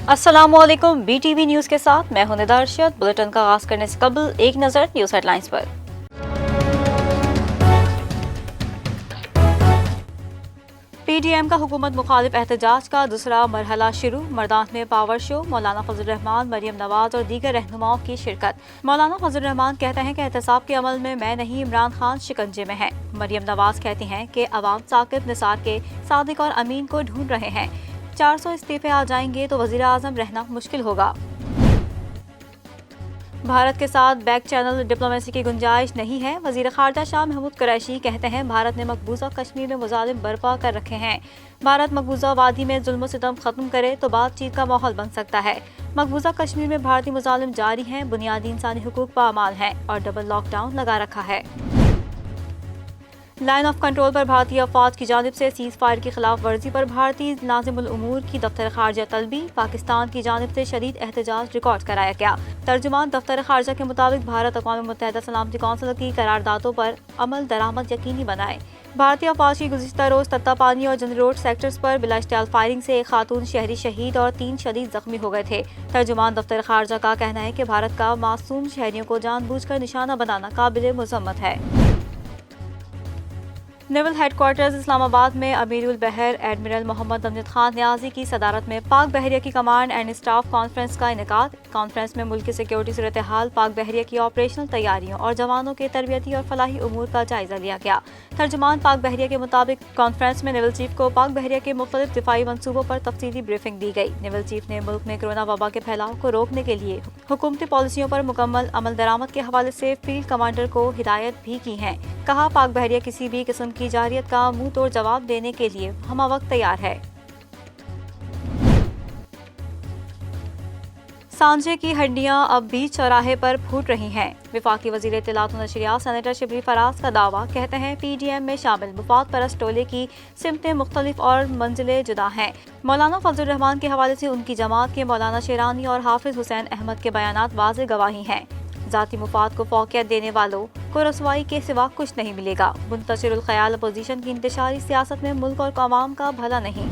अस्सलामुअलैकुम, BTV news के साथ मैं हूं निदा अरशद। बुलेटिन का आगाज़ करने से कबल एक नज़र न्यूज़ हेडलाइंस पर। PDM का हुकूमत मुखालिफ एहतजाज का दूसरा मरहला शुरू। मर्दान में पावर शो, मौलाना फजल रहमान, मरियम नवाज और दीगर रहनुमाओं की शिरकत। मौलाना फजल रहमान कहते हैं कि एहतसाब के अमल में मैं नहीं, इमरान खान शिकंजे में हैं। मरियम नवाज कहती हैं कि अवाम साकिब निसार के सादिक और अमीन को ढूंढ रहे हैं। 400 इस्तीफे आ जाएंगे तो वजीर आजम रहना मुश्किल होगा। भारत के साथ बैक चैनल डिप्लोमेसी की गुंजाइश नहीं है। वजीर खारजा शाह महमूद कुरैशी कहते हैं भारत ने मकबूजा कश्मीर में मुजालिम बर्पा कर रखे हैं। भारत मकबूजा वादी में जुल्म सितम खत्म करे तो बातचीत का माहौल बन सकता है। मकबूजा कश्मीर में भारतीय मुजालिम जारी हैं, बुनियादी इंसानी हुकूक पामाल हैं और डबल लॉकडाउन लगा रखा है। लाइन ऑफ कंट्रोल पर भारतीय अफवाज की जानिब से सीज फायर की खिलाफ वर्जी पर भारतीय नाज़िमुल उमूर की दफ्तर खारजा तलबी। पाकिस्तान की जानिब से शदीद एहतजाज रिकॉर्ड कराया गया। तर्जुमान दफ्तर खारजा के मुताबिक भारत अक़वाम मुत्तहिदा सलामती कौंसिल की करारदादों पर अमल दरामद यकीनी बनाए। भारतीय अफवाज की गुज़िश्ता रोज तत्तापानी और जनरल रोड सेक्टर्स पर बिलाश्तियाल फायरिंग से एक खातून शहरी शहीद और 3 शदीद जख्मी हो गए थे। तर्जुमान दफ्तर खारजा का कहना है कि भारत का मासूम शहरियों को जानबूझकर निशाना बनाना काबिल मुज़म्मत है। नेवल हेडक्वार्टर्स इस्लामाबाद में अमीरुल बहर एडमिरल मोहम्मद अमजद खान न्याजी की सदारत में पाक बहरिया की कमांड एंड स्टाफ कॉन्फ्रेंस का इनेकाद। कॉन्फ्रेंस में मुल्क की सिक्योरिटी सूरत हाल, पाक बहरिया की ऑपरेशनल तैयारियों और जवानों के तरबियती और फलाही उमूर का जायजा लिया गया। तर्जुमान पाक बहरिया के मुताबिक कॉन्फ्रेंस में नेवल चीफ को पाक बहरिया के मुख्तलिफ दिफाई मनसूबों पर तफसीली ब्रीफिंग दी गई। नेवल चीफ ने मुल्क में कोरोना वबा के फैलाव को रोकने के लिए हुकूमती पॉलिसियों पर मुकम्मल अमल दरामद के हवाले से फील्ड कमांडर को हिदायत भी की है। कहा, पाक बहरिया किसी भी किस्म की जारियत का मुंह तोड़ जवाब देने के लिए हमवक्त तैयार है। सांझे की हड्डियां अब भी चौराहे पर फूट रही हैं। वफाकी वजीर इत्तलात व नशरियात सेनेटर शिबली फराज का दावा। कहते हैं PDM में शामिल मुफाद परस्त टोले की सिमतें मुख्तलिफ और मंजिलें जुदा हैं। मौलाना फजल रहमान के हवाले से उनकी जमात के मौलाना शेरानी और हाफिज हुसैन अहमद के बयानात वाज़ेह गवाही हैं। ज़ाती मुफाद को फौकियत देने वालों को रसवाई के सिवा कुछ नहीं मिलेगा। मुंतशिरुल ख्याल अपोजिशन की इंतशारी सियासत में मुल्क और अवाम का भला नहीं।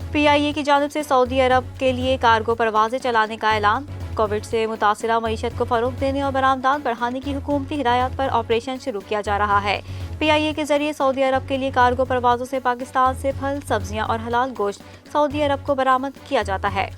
PIA की जानिब से सऊदी अरब के लिए कार्गो परवाजें चलाने का ऐलान। कोविड से मुतासिरा मईशत को फरोग देने और बरामदात बढ़ाने की हुकूमती हिदायत पर ऑपरेशन शुरू किया जा रहा है। PIA के जरिए सऊदी अरब के लिए कार्गो परवाजों से पाकिस्तान से फल, सब्जियां और हलाल गोश्त सऊदी अरब को बरामद किया जाता है।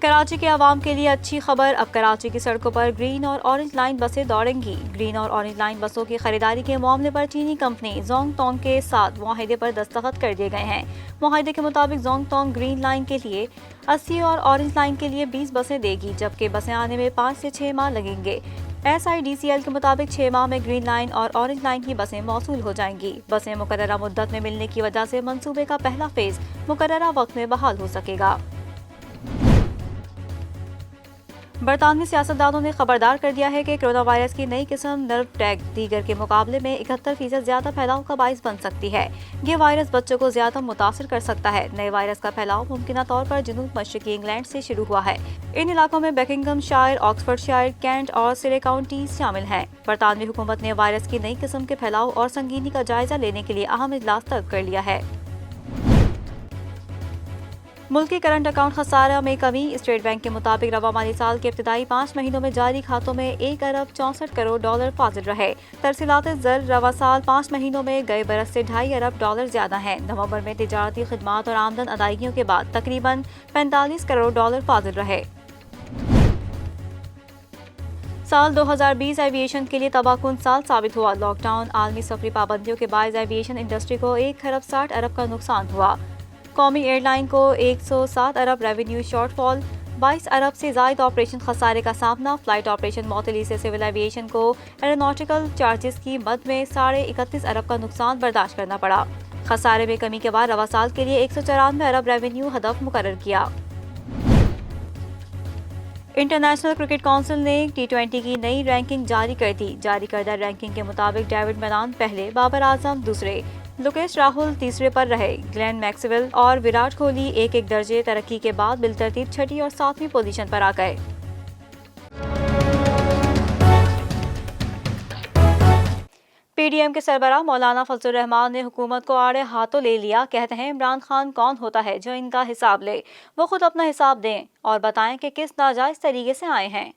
कराची के अवाम के लिए अच्छी खबर। अब कराची की सड़कों पर ग्रीन और ऑरेंज लाइन बसें दौड़ेंगी। ग्रीन और ऑरेंज लाइन बसों की खरीदारी के मामले पर चीनी कंपनी जोंगटोंग के साथ मुआहिदे पर दस्तखत कर दिए गए हैं। मुआहिदे के मुताबिक जोंगटोंग ग्रीन लाइन के लिए 80 और ऑरेंज लाइन के लिए 20 बसें देगी, जबकि बसें आने में 5 से 6 माह लगेंगे। SIDCL के मुताबिक 6 माह में ग्रीन लाइन और ऑरेंज लाइन की बसें मौसूल हो जाएंगी। बसें मुकर्ररा मुद्दत में मिलने की वजह से मंसूबे का पहला फेज मुकर्ररा वक्त में बहाल हो सकेगा। बरतानवी सियासतदानों ने खबरदार कर दिया है कि कोरोना वायरस की नई किस्म नर्व टैग दीगर के मुकाबले में 71% ज्यादा फैलाव का बाइस बन सकती है। ये वायरस बच्चों को ज्यादा मुतासर कर सकता है। नए वायरस का फैलाव मुमकिन तौर पर जनूब मशरकी इंग्लैंड से शुरू हुआ है। इन इलाकों में बकिंघमशायर, ऑक्सफोर्डशायर, कैंट और सिरे काउंटीज शामिल हैं। बरतानवी हुकूमत ने वायरस की नई किस्म के फैलाव और संगीनी का जायजा लेने के लिए अहम इजलास तलब कर लिया है। मुल्क की करंट अकाउंट खसारा में कमी। स्टेट बैंक के मुताबिक रवा माली साल के इब्तिदाई 5 महीनों में जारी खातों में 1 अरब 64 करोड़ डॉलर फाजिल रहे। तरसीलात ज़र रवा साल 5 महीनों में गए बरस से 2.5 अरब डॉलर ज्यादा हैं। नवंबर में तिजारती खिदमात और आमदन अदायगियों के बाद तकरीबन 45 करोड़ डॉलर फाजिल रहे। साल 2020 एविएशन के लिए तबाहकुन साल साबित हुआ। लॉकडाउन, आलमी सफरी पाबंदियों के बायस एविएशन इंडस्ट्री को 1 खरब 60 अरब का नुकसान हुआ। कौमी एयरलाइन को 107 अरब रेवेन्यू शॉर्टफॉल, 22 अरब से जायद ऑपरेशन खसारे का सामना। फ्लाइट ऑपरेशन मौतली से सिविल एविएशन को एरोनॉटिकल चार्जेस की मद में 31.5 अरब का नुकसान बर्दाश्त करना पड़ा। खसारे में कमी के बाद रवा साल के लिए 194 अरब रेवेन्यू हदफ मुकर्रर किया। इंटरनेशनल क्रिकेट काउंसिल ने T20 की नई रैंकिंग जारी कर दी। जारी करदा रैंकिंग के मुताबिक डेविड मैलान पहले, बाबर आजम दूसरे, लोकेश राहुल तीसरे पर रहे। ग्लेन मैक्सवेल और विराट कोहली 1-1 दर्जे तरक्की के बाद बिलतरतीब 6ठी और 7वीं पोजीशन पर आ गए। PDM کے سربراہ مولانا فضل الرحمان نے حکومت کو آڑے ہاتھوں لے لیا. کہتے ہیں عمران خان کون ہوتا ہے جو ان کا حساب لے؟ وہ خود اپنا حساب دیں اور بتائیں کہ کس ناجائز طریقے سے آئے ہیں.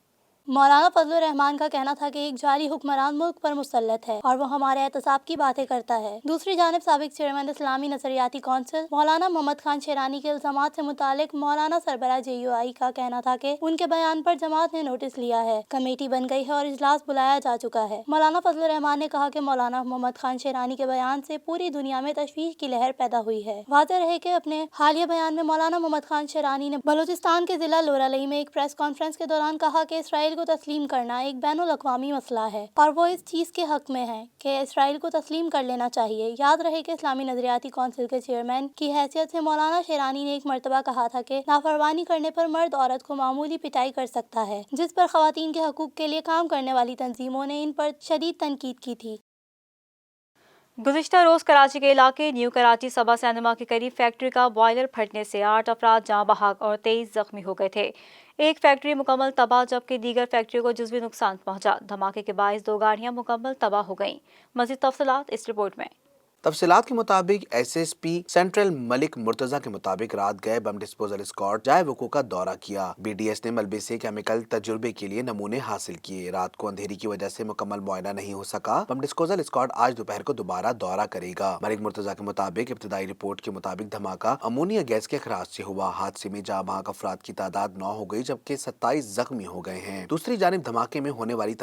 مولانا فضل الرحمان کا کہنا تھا کہ ایک جعلی حکمران ملک پر مسلط ہے اور وہ ہمارے احتساب کی باتیں کرتا ہے. دوسری جانب سابق چیئرمین اسلامی نظریاتی کونسل مولانا محمد خان شیرانی کے الزامات سے متعلق مولانا سربراہ JUI کا کہنا تھا کہ ان کے بیان پر جماعت نے نوٹس لیا ہے، کمیٹی بن گئی ہے اور اجلاس بلایا جا چکا ہے. مولانا فضل الرحمان نے کہا کہ مولانا محمد خان شیرانی کے بیان سے پوری دنیا میں تشویش کی لہر پیدا ہوئی ہے. واضح رہے کہ اپنے حالیہ بیان میں مولانا محمد خان شیرانی نے بلوچستان کے ضلع لورالئی میں ایک پریس کانفرنس کے دوران کہا کہ اسرائیل کو تسلیم کرنا ایک بین الاقوامی مسئلہ ہے اور وہ اس چیز کے حق میں ہے کہ اسرائیل کو تسلیم کر لینا چاہیے. یاد رہے کہ اسلامی نظریاتی کونسل کے چیئرمین کی حیثیت سے مولانا شیرانی نے ایک مرتبہ کہا تھا کہ نافرمانی کرنے پر مرد عورت کو معمولی پٹائی کر سکتا ہے، جس پر خواتین کے حقوق کے لیے کام کرنے والی تنظیموں نے ان پر شدید تنقید کی تھی. گزشتہ روز کراچی کے علاقے نیو کراچی صبا سینما کے قریب فیکٹری کا بوائلر پھٹنے سے 8 افراد جاں بحق اور 23 زخمی ہو گئے تھے. ایک فیکٹری مکمل تباہ جبکہ دیگر فیکٹریوں کو جزوی نقصان پہنچا. دھماکے کے باعث 2 گاڑیاں مکمل تباہ ہو گئیں. مزید تفصیلات اس رپورٹ میں. تفصیلات کے مطابق SSP سینٹرل ملک مرتضی کے مطابق رات گئے بم ڈسپوزل اسکواڈ جائے وقوع کا دورہ کیا. BDS نے ملبے سے کیمیکل تجربے کے لیے نمونے حاصل کیے. رات کو اندھیری کی وجہ سے مکمل معائنہ نہیں ہو سکا. بم ڈسپوزل اسکواڈ آج دوپہر کو دوبارہ دورہ کرے گا. ملک مرتضی کے مطابق ابتدائی رپورٹ کے مطابق دھماکہ امونیا گیس کے اخراج سے ہوا. حادثے میں جاں بحق افراد کی تعداد 9 ہو گئی جبکہ 27 زخمی ہو گئے ہیں. دوسری جانب دھماکے میں ہونے والی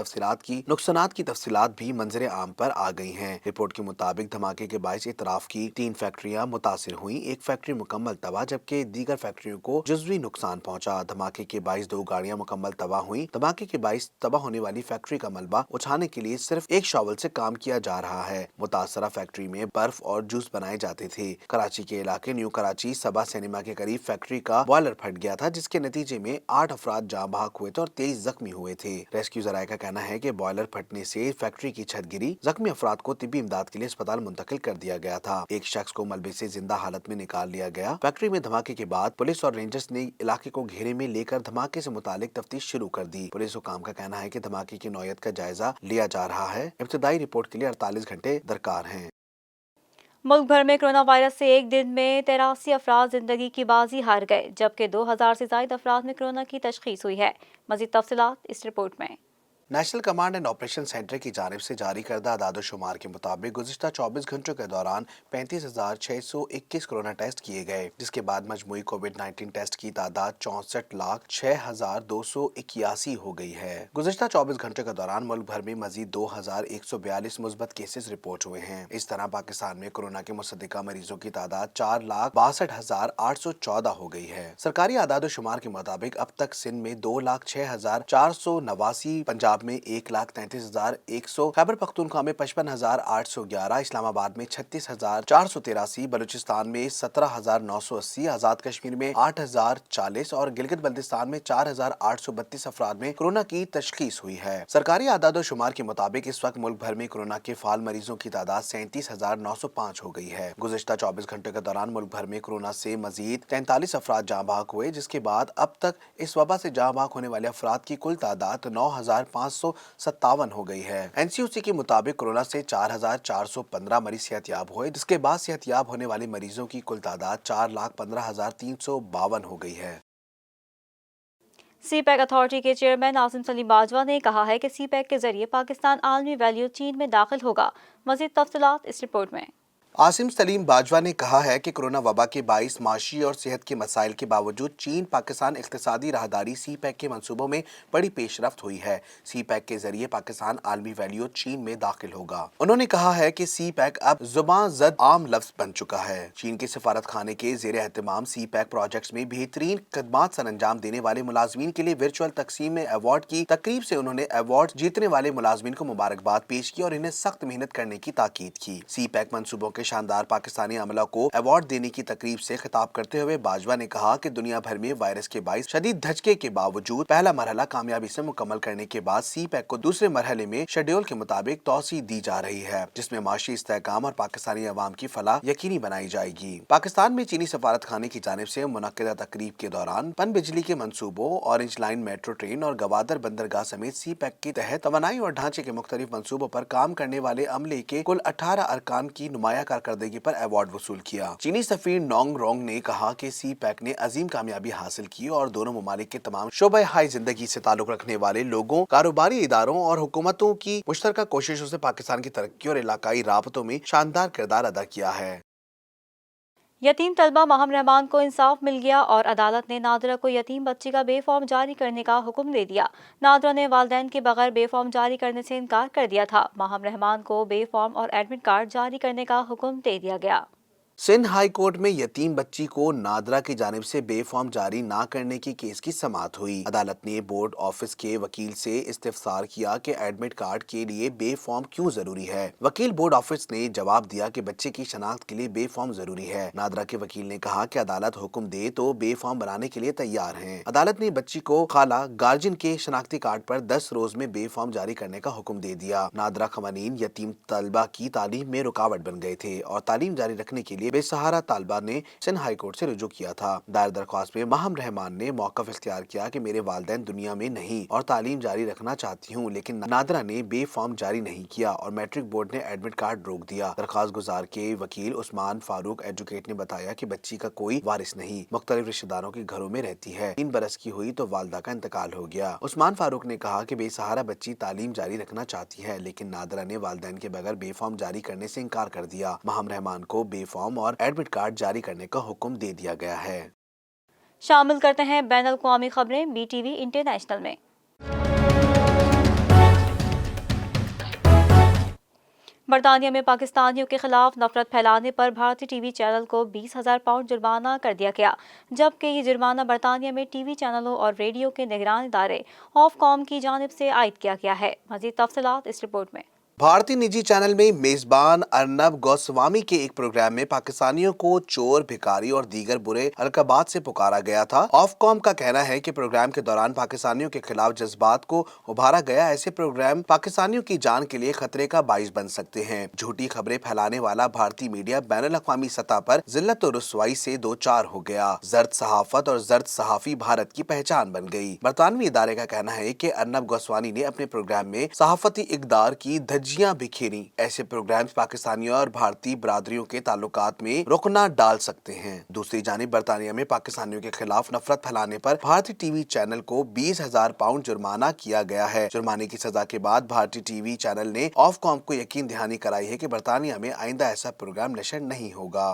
نقصانات کی تفصیلات بھی منظر عام پر آ گئی ہیں. رپورٹ کے مطابق دھماکے کے باعث اطراف کی 3 فیکٹریاں متاثر ہوئیں. ایک فیکٹری مکمل تباہ جبکہ دیگر فیکٹریوں کو جزوی نقصان پہنچا. دھماکے کے باعث 2 گاڑیاں مکمل تباہ ہوئیں. دھماکے کے باعث تباہ ہونے والی فیکٹری کا ملبہ اٹھانے کے لیے صرف ایک شاول سے کام کیا جا رہا ہے. متاثرہ فیکٹری میں برف اور جوس بنائے جاتے تھے. کراچی کے علاقے نیو کراچی صبا سینما کے قریب فیکٹری کا بوائلر پھٹ گیا تھا جس کے نتیجے میں 8 افراد جاں بحق ہوئے تھے اور 23 زخمی ہوئے تھے. ریسکیو ذرائع کا کہنا ہے کہ بوائلر پھٹنے سے فیکٹری کی چھت گری. زخمی افراد کو طبی امداد کے لیے اسپتال منتقل کر دیا گیا تھا. ایک شخص کو ملبے سے زندہ حالت میں نکال لیا گیا. فیکٹری میں دھماکے کے بعد پولیس اور رینجرز نے علاقے کو گھیرے میں لے کر دھماکے سے متعلق تفتیش شروع کر دی. پولیس حکام کا کہنا ہے کہ دھماکے کی نوعیت کا جائزہ لیا جا رہا ہے. ابتدائی رپورٹ کے لیے 48 گھنٹے درکار ہیں. ملک بھر میں کرونا وائرس سے ایک دن میں 83 افراد زندگی کی بازی ہار گئے جبکہ 2000 سے زائد افراد میں کرونا کی تشخیص ہوئی ہے. مزید تفصیلات اس رپورٹ میں. National command and operation centre کی جانب سے جاری کردہ اعداد و شمار کے مطابق گزشتہ 24 گھنٹوں کے دوران 35,621 کرونا ٹیسٹ کیے گئے جس کے بعد مجموعی کووڈ-19 ٹیسٹ کی تعداد 64,06,281 ہو گئی ہے. گزشتہ 24 گھنٹوں کے دوران ملک بھر میں مزید 2,142 مثبت کیسز رپورٹ ہوئے ہیں. اس طرح پاکستان میں کورونا کے مصدقہ مریضوں کی تعداد 4,62,814 ہو گئی ہے. سرکاری اعداد و شمار کے مطابق اب تک سندھ میں 2,06,489، پنجاب میں 1,33,100، خیبر پختونخوا میں 55,811، اسلام آباد میں 36,483، بلوچستان میں 17,980، آزاد کشمیر میں 8,040 اور گلگت بلتستان میں 4,832 افراد میں کورونا کی تشخیص ہوئی ہے. سرکاری اعداد و شمار کے مطابق اس وقت ملک بھر میں کورونا کے فعال مریضوں کی تعداد 37,905 ہو گئی ہے. گزشتہ 24 گھنٹوں کے دوران ملک بھر میں کورونا سے مزید 43 افراد جاں بحق ہوئے جس کے بعد اب تک اس وبا سے جاں بحق ہونے والے افراد کی کل تعداد 9,557 ہو گئی ہے. NCOC کے مطابق کورونا سے 4,415 مریض صحت یاب ہوئے جس کے بعد صحت یاب ہونے والے مریضوں کی کل تعداد 4,15,352 ہو گئی ہے. سی پیک اتھارٹی کے چیئرمین عاصم سلیم باجوہ نے کہا ہے کہ سی پیک کے ذریعے پاکستان عالمی ویلیو چین میں داخل ہوگا. مزید تفصیلات اس رپورٹ میں. عاصم سلیم باجوہ نے کہا ہے کہ کورونا وبا کے باعث معاشی اور صحت کے مسائل کے باوجود چین پاکستان اقتصادی راہداری سی پیک کے منصوبوں میں بڑی پیش رفت ہوئی ہے. سی پیک کے ذریعے پاکستان عالمی ویلیو چین میں داخل ہوگا. انہوں نے کہا ہے کہ سی پیک اب زباں زد عام لفظ بن چکا ہے. چین کے سفارت خانے کے زیر اہتمام سی پیک پروجیکٹس میں بہترین خدمات سر انجام دینے والے ملازمین کے لیے ورچوئل تقسیم ایوارڈ کی تقریب سے انہوں نے ایوارڈ جیتنے والے ملازمین کو مبارکباد پیش کی اور انہیں سخت محنت کرنے کی تاکید کی. سی پیک منصوبوں کے के शानदार पाकिस्तानी अमला को अवार्ड देने की तकरीब से खिताब करते हुए बाजवा ने कहा कि दुनिया भर में वायरस के बाइस शदीद धचके के बावजूद पहला मरहला कामयाबी से मुकम्मल करने के बाद सी पैक को दूसरे मरहले में शेड्यूल के मुताबिक तोसी दी जा रही है, जिसमें माशी इस्तेहकाम और पाकिस्तानी अवाम की फलाह यकीनी बनाई जाएगी। पाकिस्तान में चीनी सफारत खाने की जानिब से मुनक्किदा तकरीब के दौरान पन बिजली के मंसूबों, ऑरेंज लाइन मेट्रो ट्रेन और गवादर बंदरगाह समेत सी पैक के तहत तवानाई और ढांचे के मुख्तलिफ मंसूबों पर काम करने वाले अमले के कुल 18 अरकान की नुमाया कारकर्दगी पर अवार्ड वसूल किया। चीनी सफीर नोंग रोंग ने कहा कि सी पैक ने अजीम कामयाबी हासिल की और दोनों ममालिक के तमाम शोबे हाई जिंदगी से ताल्लुक रखने वाले लोगों, कारोबारी इदारों और हुकूमतों की मुश्तरका कोशिशों से पाकिस्तान की तरक्की और इलाकाई राबतों में शानदार किरदार अदा किया है। यतीम तलबा माहम रहमान को इंसाफ मिल गया और अदालत ने नादरा को यतीम बच्ची का बेफॉर्म जारी करने का हुक्म दे दिया। नादरा ने वालिदैन के बगैर बेफॉर्म जारी करने से इनकार कर दिया था। माहम रहमान को बेफॉर्म और एडमिट कार्ड जारी करने का हुक्म दे दिया गया। सिंध हाई कोर्ट में यतीम बच्ची को नादरा की जानिब से बेफॉर्म जारी ना करने की केस की समाअत हुई। अदालत ने बोर्ड ऑफिस के वकील से इस्तिफसार किया कि एडमिट कार्ड के लिए बेफॉर्म क्यों जरूरी है। वकील बोर्ड ऑफिस ने जवाब दिया कि बच्चे की शनाख्त के लिए बेफॉर्म जरूरी है। नादरा के वकील ने कहा कि अदालत हुक्म दे तो बेफॉर्म बनाने के लिए तैयार है। अदालत ने बच्ची को खाला गार्जियन के शनाख्ती कार्ड पर 10 रोज में बेफॉर्म जारी करने का हुक्म दे दिया। नादरा खवानीन यतीम तलबा की तालीम में रुकावट बन गए थे और तालीम जारी रखने के लिए बेसहारा तालबा ने सिंध हाई कोर्ट से रुजू किया था। दायर दरख्वास्त में माहम रहमान ने मौक़िफ़ इख्तियार किया कि मेरे वालिदैन दुनिया में नहीं और तालीम जारी रखना चाहती हूँ, लेकिन नादरा ने बेफॉर्म जारी नहीं किया और मैट्रिक बोर्ड ने एडमिट कार्ड रोक दिया। दरख्वास्त गुजार के वकील उस्मान फारूक एजुकेट ने बताया कि बच्ची का कोई वारिस नहीं, मुख्तलिफ रिश्तेदारों के घरों में रहती है। 3 बरस की हुई तो वालदा का इंतकाल हो गया। उस्मान फारूक ने कहा कि बेसहारा बच्ची तालीम जारी रखना चाहती है, लेकिन नादरा ने वालिदैन के बगैर बेफॉर्म जारी करने से इनकार कर दिया। माहम रहमान को बेफॉर्म और एडमिट कार्ड जारी करने का हुक्म दे दिया गया है। शामिल करते हैं बैन अल-अक़वामी खबरें BTV इंटरनेशनल में। बरतानिया में पाकिस्तानियों के खिलाफ नफरत फैलाने पर भारतीय टीवी चैनल को 20,000 पाउंड जुर्माना कर दिया गया, जबकि ये जुर्माना बरतानिया में टीवी चैनलों और रेडियो के निगरान इदारे ऑफकॉम की जानिब से आयद किया गया है। मज़ीद तफसीलात इस रिपोर्ट में। भारतीय निजी चैनल में मेजबान अर्नब गोस्वामी के एक प्रोग्राम में पाकिस्तानियों को चोर, भिखारी और दीगर बुरे अलकाबात से पुकारा गया था। ऑफकॉम का कहना है कि प्रोग्राम के दौरान पाकिस्तानियों के खिलाफ जज्बात को उभारा गया। ऐसे प्रोग्राम पाकिस्तानियों की जान के लिए खतरे का बाइस बन सकते हैं। झूठी खबरें फैलाने वाला भारतीय मीडिया बैनुल अक़वामी सतह पर जिल्लत और रुसवाई से दो चार हो गया। जर्द सहाफत और जर्द सहाफी भारत की पहचान बन गई। बरतानवी इदारे का कहना है कि अर्नब गोस्वामी ने अपने प्रोग्राम में सहाफती इक़दार की धज्जियां बिखेरी। ऐसे प्रोग्राम्स पाकिस्तानियों और भारतीय बरादरियों के ताल्लुकात में रुकना डाल सकते हैं। दूसरी जानिब बरतानिया में पाकिस्तानियों के खिलाफ नफरत फैलाने पर भारतीय टीवी चैनल को 20,000 पाउंड जुर्माना किया गया है। जुर्माने की सजा के बाद भारतीय टीवी चैनल ने ऑफकॉम को यकीन दहानी कराई है कि बरतानिया में आइंदा ऐसा प्रोग्राम नशर नहीं होगा।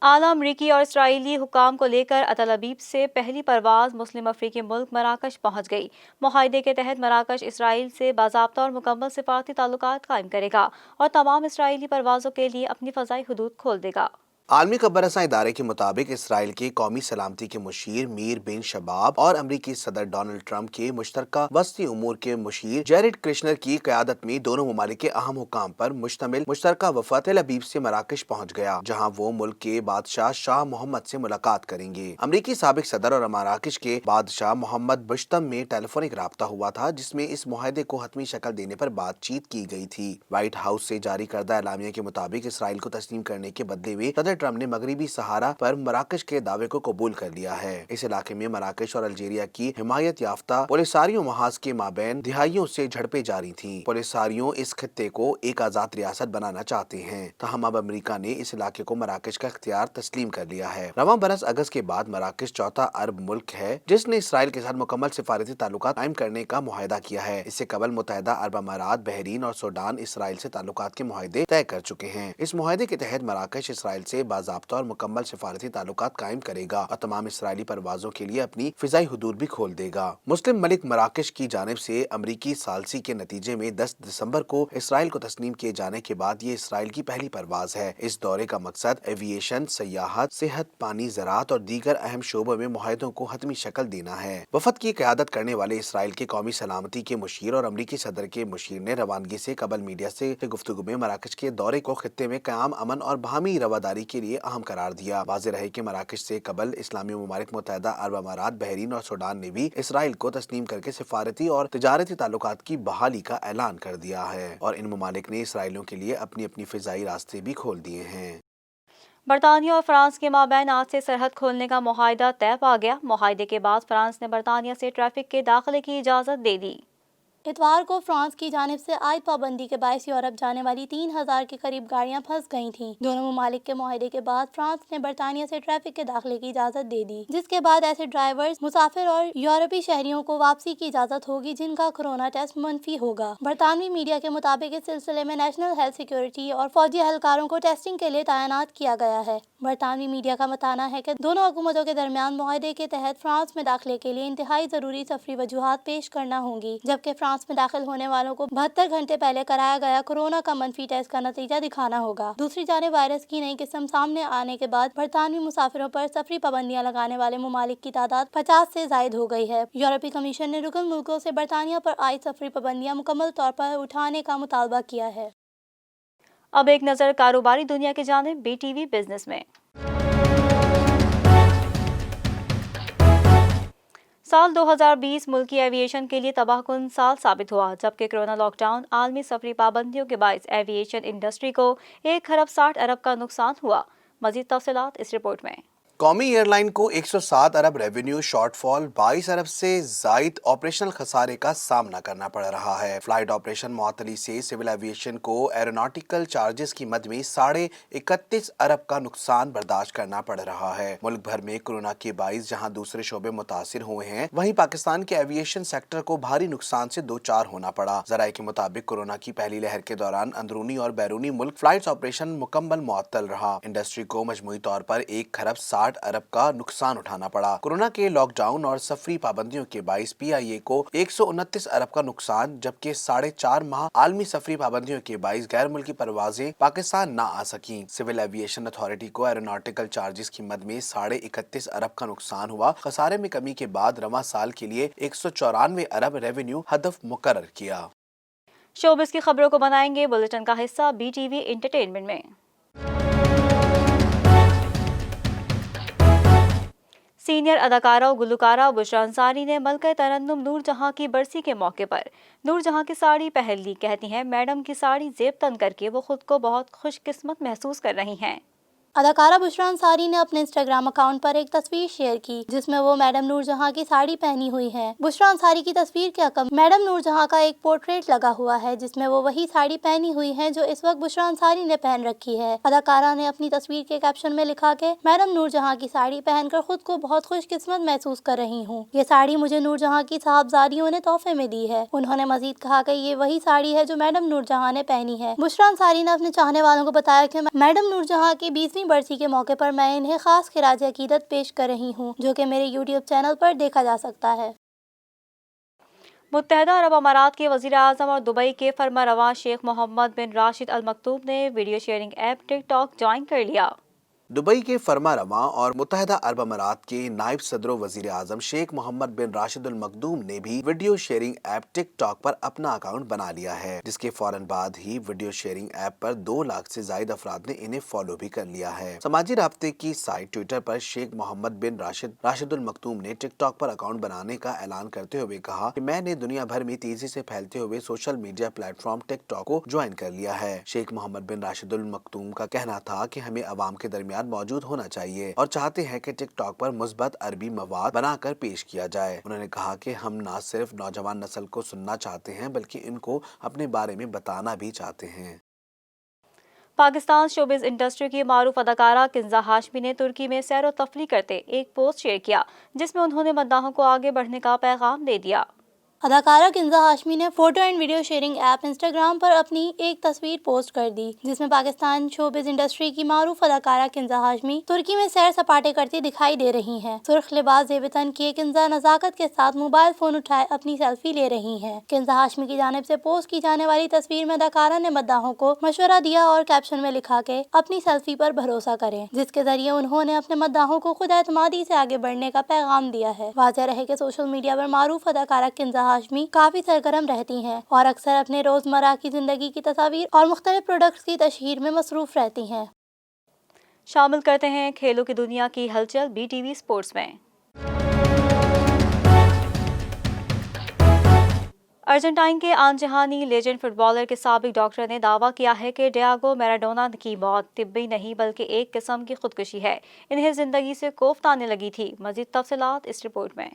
आला अमरीकी और इसराइली हुकाम को लेकर अतल अबीब से पहली परवाज मुस्लिम अफ्रीकी मुल्क मराकश पहुंच गई। मुआहदे के तहत मराकश इसराइल से बाज़ाब्ता और मुकम्मल सिफारती ताल्लुकात कायम करेगा और तमाम इसराइली परवाज़ों के लिए अपनी फ़ज़ाई हुदूद खोल देगा। आलमी खबररसां इदारे के मुताबिक इसराइल के कौमी सलामती के मुशीर मीर बिन शबाब और अमरीकी सदर डोनाल्ड ट्रंप के मुश्तरका वस्ती उमूर के मुशीर जेरेड कृष्णर की क़यादत में दोनों ममालिक के अहम हुकाम पर मुश्तमिल मुश्तरका वफ़द तेल अबीब से मराकश पहुँच गया, जहाँ वो मुल्क के बादशाह शाह मोहम्मद से मुलाकात करेंगे। अमरीकी साबिक सदर और मराकश के बादशाह मोहम्मद बुश्तम में टेलीफोनिक राब्ता हुआ था, जिसमें इस मुआहदे को हतमी शक्ल देने पर बातचीत की गई थी। व्हाइट हाउस से जारी करदा एलामिया के मुताबिक इसराइल को तस्लीम करने के बदले में सदर ट्रंप ने मगरिबी सहारा पर मराकश के दावे को कबूल कर लिया है। इस इलाके में मराकश और अल्जीरिया की हिमायत याफ्ता पोलिसारियों महाज के माबैन दिहाइयों से झड़पें जारी थीं। पोलिसारियों इस खित्ते को एक आजाद रियासत बनाना चाहते हैं, तहम अब अमरीका ने इस इलाके को मराकश का इख्तियार तस्लीम कर लिया है। रवां बरस अगस्त के बाद मराकश चौथा अरब मुल्क है जिसने इसराइल के साथ मुकम्मल सिफारती ताल्लुकात कायम करने का मुआहदा किया है। इससे कबल मुत्तहिदा अरब अमारात, बहरीन और सूडान इसराइल से ताल्लुकात के मुआहदे तय कर चुके हैं। इस मुआहदे के तहत मराकश इसराइल से से बाज़ाब्ता और मुकम्मल सफारती ताल्लुकात कायम करेगा और तमाम इसराइली परवाज़ों के लिए अपनी फ़िज़ाई हदूद भी खोल देगा। मुस्लिम मलिक मराकश की जानिब से अमरीकी सालसी के नतीजे में 10 दिसंबर को इसराइल को तस्लीम किए जाने के बाद ये इसराइल की पहली परवाज़ है। इस दौरे का मकसद एविएशन, सयाहत, सेहत, पानी, ज़राअत और दीगर अहम शोबों में मुआहदों को हतमी शक्ल देना है। वफद की क़यादत करने वाले इसराइल के कौमी सलामती के मुशीर और अमरीकी सदर के मुशीर ने रवानगी से कबल मीडिया से गुफ्तगू में मराकश के दौरे को खित्ते में क़याम, अमन और बाहमी रवादारी के लिए अहम करार दिया। वाज़ेह रहे कि मराकश से कबल इस्लामी ममालिक मुत्तहिदा अरब अमारात, बहरीन और सूडान ने भी इसराइल को तस्लीम करके सिफारती और तिजारती ताल्लुकात की बहाली का ऐलान कर दिया है और इन ममालिक ने इसराइलियों के लिए अपनी अपनी फ़िज़ाई रास्ते भी खोल दिए हैं। बरतानिया और फ्रांस के माबैन आज से सरहद खोलने का मुआहिदा तय पा गया। मुआहिदे के बाद फ्रांस ने बरतानिया से ट्रैफिक के दाखिले की इजाज़त दे दी। इतवार को फ्रांस की जानिब से आयद पाबंदी के बायस यूरोप जाने वाली 3000 के करीब गाड़ियां फंस गई थीं। दोनों ममालिक के मुआहिदे के बाद फ्रांस ने बरतानिया से ट्रैफिक के दाखिले की इजाज़त दे दी, जिसके बाद ऐसे ड्राइवर्स, मुसाफिर और यूरोपी शहरियों को वापसी की इजाज़त होगी जिनका कोरोना टेस्ट मनफी होगा। बरतानवी मीडिया के मुताबिक इस सिलसिले में नेशनल हेल्थ सिक्योरिटी और फौजी एहलकारों को टेस्टिंग के लिए तैनात किया गया है। बरतानवी मीडिया का बताना है कि दोनों हुकूमतों के दरमियान मुआहिदे के तहत फ्रांस में दाखिले के लिए इंतहाई ज़रूरी सफरी वजूहात पेश करना होंगी, जबकि फ्रांस में दाखिल होने वालों को 72 घंटे पहले कराया गया कोरोना का मनफी टेस्ट का नतीजा दिखाना होगा। दूसरी जानिब वायरस की नई किस्म सामने आने के बाद बरतानवी मुसाफिरों पर सफरी पाबंदियां लगाने वाले ममालिक की तादाद 50 से जायद हो गई है। यूरोपीय कमीशन ने रुकन मुल्कों से बरतानिया पर आयद सफरी पाबंदियां मुकम्मल तौर पर उठाने का मुतालबा किया है। अब एक नज़र कारोबारी दुनिया की जानिब BTV बिजनेस में। साल 2020 मुल्की एविएशन के लिए तबाहकुन साल साबित हुआ, जबकि कोरोना लॉकडाउन, आलमी सफरी पाबंदियों के बायस एविएशन इंडस्ट्री को 1 खरब 60 अरब का नुकसान हुआ। मजीद तफसीलात इस रिपोर्ट में। कौमी एयरलाइन को 107 अरब रेवेन्यू शॉर्टफॉल, 22 अरब से जायद ऑपरेशनल खसारे का सामना करना पड़ रहा है। फ्लाइट ऑपरेशन मुअत्तली से सिविल एविएशन को एरोनॉटिकल चार्जेस की मद में 31.5 अरब का नुकसान बर्दाश्त करना पड़ रहा है। मुल्क भर में कोरोना के बाइस जहां दूसरे शोबे मुतासिर हुए हैं, वहीं पाकिस्तान के एविएशन सेक्टर को भारी नुकसान से दो चार होना पड़ा। ज़राए के मुताबिक कोरोना की पहली लहर के दौरान अंदरूनी और बैरूनी मुल्क फ्लाइट ऑपरेशन मुकम्मल मुअत्तल रहा। इंडस्ट्री को मजमूई तौर पर 1 खरब 60 अरब का नुकसान उठाना पड़ा। कोरोना के लॉकडाउन और सफरी पाबंदियों के बाइस PIA को 129 अरब का नुकसान, जबकि 4.5 माह आलमी सफरी पाबंदियों के बाइस गैर मुल्की परवाजें पाकिस्तान ना आ सकी। सिविल एविएशन अथॉरिटी को एरोनॉटिकल चार्जेस की मद में 31.5 अरब का नुकसान हुआ। खसारे में कमी के बाद रवां साल के लिए 194 अरब रेवेन्यू हदफ मुकर्रर किया। शोबिस की खबरों को बनाएंगे बुलेटिन का हिस्सा BTV एंटरटेनमेंट में। सीनियर अदाकारा और गुलकारा बुशरा अंसारी ने मलका तरन्नुम नूरजहां की बरसी के मौके पर नूरजहां की साड़ी पहन ली। कहती हैं मैडम की साड़ी जेब तन करके वो खुद को बहुत खुशकिस्मत महसूस कर रही हैं। अदाकारा बुशरा अंसारी ने अपने इंस्टाग्राम अकाउंट पर एक तस्वीर शेयर की जिसमें वो मैडम नूरजहां की साड़ी पहनी हुई हैं। बुशरा अंसारी की तस्वीर के अकब मैडम नूरजहां का एक पोर्ट्रेट लगा हुआ है जिसमें वो वही साड़ी पहनी हुई है जो इस वक्त बुशरा अंसारी ने पहन रखी है। अदाकारा ने अपनी तस्वीर के कैप्शन में लिखा कि मैडम नूरजहां की साड़ी पहनकर खुद को बहुत खुशकिस्मत महसूस कर रही हूँ। ये साड़ी मुझे नूरजहां की साहबजादियों ने तोहफे में दी है। उन्होंने मजीद कहा कि ये वही साड़ी है जो मैडम नूरजहां ने पहनी है। बुशरा अंसारी ने अपने चाहने वालों को बताया कि मैडम नूरजहां की 20वीं बरसी के मौके पर मैं इन्हें खास खिराज अकीदत पेश कर रही हूँ जो कि मेरे YouTube चैनल पर देखा जा सकता है। मुत्तहिदा अरब अमारात के वज़ीर आज़म और दुबई के फरमारवा शेख मोहम्मद बिन राशिद अल मक्तूम ने video sharing app TikTok join कर लिया। दुबई के फरमारवा और मुत्तहिदा अरब अमारात के नायब सदर वज़ीर आज़म शेख मोहम्मद बिन राशिद अल मखदूम ने भी वीडियो शेयरिंग ऐप टिकटॉक पर अपना अकाउंट बना लिया है, जिसके फौरन बाद ही वीडियो शेयरिंग ऐप पर 2 लाख से ज्यादा अफराद ने इन्हें फॉलो भी कर लिया है। समाजी राब्ते की साइट ट्विटर पर शेख मोहम्मद बिन राशिद अल मखदूम ने टिकटॉक पर अकाउंट बनाने का ऐलान करते हुए कहा कि मैंने दुनिया भर में तेजी से फैलते हुए सोशल मीडिया प्लेटफॉर्म टिकटॉक को ज्वाइन कर लिया है। शेख मोहम्मद बिन राशिद अल मखदूम का कहना था कि हमें अवाम के दरमियान मौजूद होना चाहिए और चाहते हैं कि टिकटॉक पर मुस्बत अरबी मवाद बनाकर पेश किया जाए। उन्होंने कहा कि हम न सिर्फ नौजवान नस्ल को सुनना चाहते हैं बल्कि इनको अपने बारे में बताना भी चाहते हैं। पाकिस्तान शोबिज इंडस्ट्री की मारूफ अदाकारा किंजा हाशमी ने तुर्की में सैर व तफरी करते एक पोस्ट शेयर किया जिसमें उन्होंने मद्दाहों को आगे बढ़ने का पैगाम दे दिया। اداکارہ کنزا ہاشمی نے photo and video sharing app Instagram پر اپنی ایک تصویر پوسٹ کر دی جس میں پاکستان شوبز انڈسٹری کی معروف اداکارہ کنزا ہاشمی ترکی میں سیر سپاٹے کرتی دکھائی دے رہی ہیں۔ سرخ لباس زیب تن کیے کنزا نزاکت کے ساتھ موبائل فون اٹھائے اپنی سیلفی لے رہی ہیں۔ کنزا ہاشمی کی جانب سے پوسٹ کی جانے والی تصویر میں اداکارہ نے مداحوں کو مشورہ دیا اور کیپشن میں لکھا کہ اپنی سیلفی پر بھروسہ کریں، جس کے ذریعے انہوں نے اپنے مداحوں کو خود اعتمادی سے آگے بڑھنے کا پیغام دیا ہے۔ واضح رہے کہ سوشل میڈیا پر معروف اداکارہ کنزا ہاشمی کافی سرگرم رہتی ہیں اور اکثر اپنے روزمرہ کی زندگی کی تصاویر اور مختلف پروڈکٹس کی تشہیر میں مصروف رہتی ہیں۔ شامل کرتے ہیں کھیلوں کی دنیا کی ہلچل بی ٹی وی سپورٹس میں۔ ارجنٹائن کے آن جہانی لیجنڈ فٹ بالر کے سابق ڈاکٹر نے دعویٰ کیا ہے کہ ڈیاگو میراڈونا کی موت طبی نہیں بلکہ ایک قسم کی خودکشی ہے۔ انہیں زندگی سے کوفت آنے لگی تھی۔ مزید تفصیلات اس رپورٹ میں۔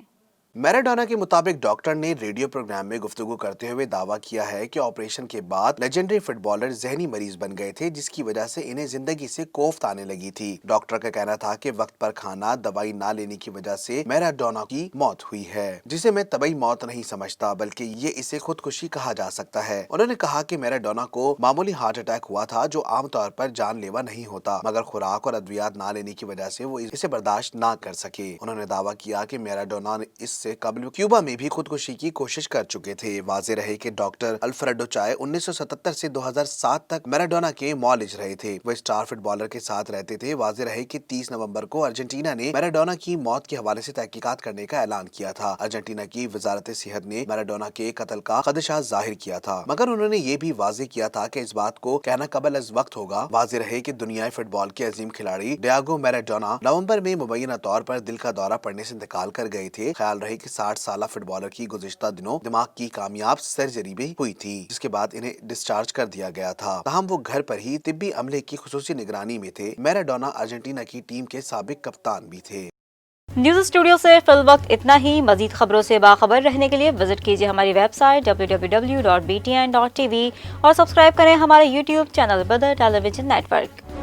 میراڈونا کے مطابق ڈاکٹر نے ریڈیو پروگرام میں گفتگو کرتے ہوئے دعویٰ کیا ہے کہ آپریشن کے بعد لیجنڈری فٹ بالر ذہنی مریض بن گئے تھے جس کی وجہ سے انہیں زندگی سے کوفت آنے لگی تھی۔ ڈاکٹر کا کہنا تھا کہ وقت پر کھانا دوائی نہ لینے کی وجہ سے میراڈونا کی موت ہوئی ہے، جسے میں طبی موت نہیں سمجھتا بلکہ یہ اسے خودکشی کہا جا سکتا ہے۔ انہوں نے کہا کہ میراڈونا کو معمولی ہارٹ اٹیک ہوا تھا جو عام طور پر جان لیوا نہیں ہوتا، مگر خوراک اور ادویات نہ لینے کی وجہ سے وہ اسے برداشت نہ کر سکے۔ انہوں نے دعویٰ کیا کہ میراڈونا اس سے قبل کیوبا میں بھی خودکشی کی کوشش کر چکے تھے۔ واضح رہے کہ ڈاکٹر الفریڈو چائے 1977 سے 2007 تک میراڈونا کے معالج رہے تھے۔ وہ اسٹار فٹ بالر کے ساتھ رہتے تھے۔ واضح رہے کہ 30 نومبر کو ارجنٹینا نے میراڈونا کی موت کے حوالے سے تحقیقات کرنے کا اعلان کیا تھا۔ ارجنٹینا کی وزارت صحت نے میراڈونا کے قتل کا خدشہ ظاہر کیا تھا، مگر انہوں نے یہ بھی واضح کیا تھا کہ اس بات کو کہنا قبل از وقت ہوگا۔ واضح رہے کہ دنیائے فٹ بال کے عظیم کھلاڑی ڈیاگو میراڈونا نومبر میں مبینہ طور پر دل کا دورہ پڑنے سے انتقال کر گئے تھے۔ خیال رہے کہ 60 سالہ فٹ بالر کی گزشتہ دنوں دماغ کی کامیاب سرجری بھی ہوئی تھی جس کے بعد انہیں ڈسچارج کر دیا گیا تھا، تاہم وہ گھر پر ہی طبی عملے کی خصوصی نگرانی میں تھے۔ میراڈونا ارجنٹینا کی ٹیم کے سابق کپتان بھی تھے۔ نیوز اسٹوڈیو سے فی الوقت اتنا ہی۔ مزید خبروں سے باخبر رہنے کے لیے وزٹ کیجیے ہماری ویب سائٹ www.btn.tv اور سبسکرائب کریں ہمارے یوٹیوب چینل بدر ٹیلی ویژن نیٹ ورک۔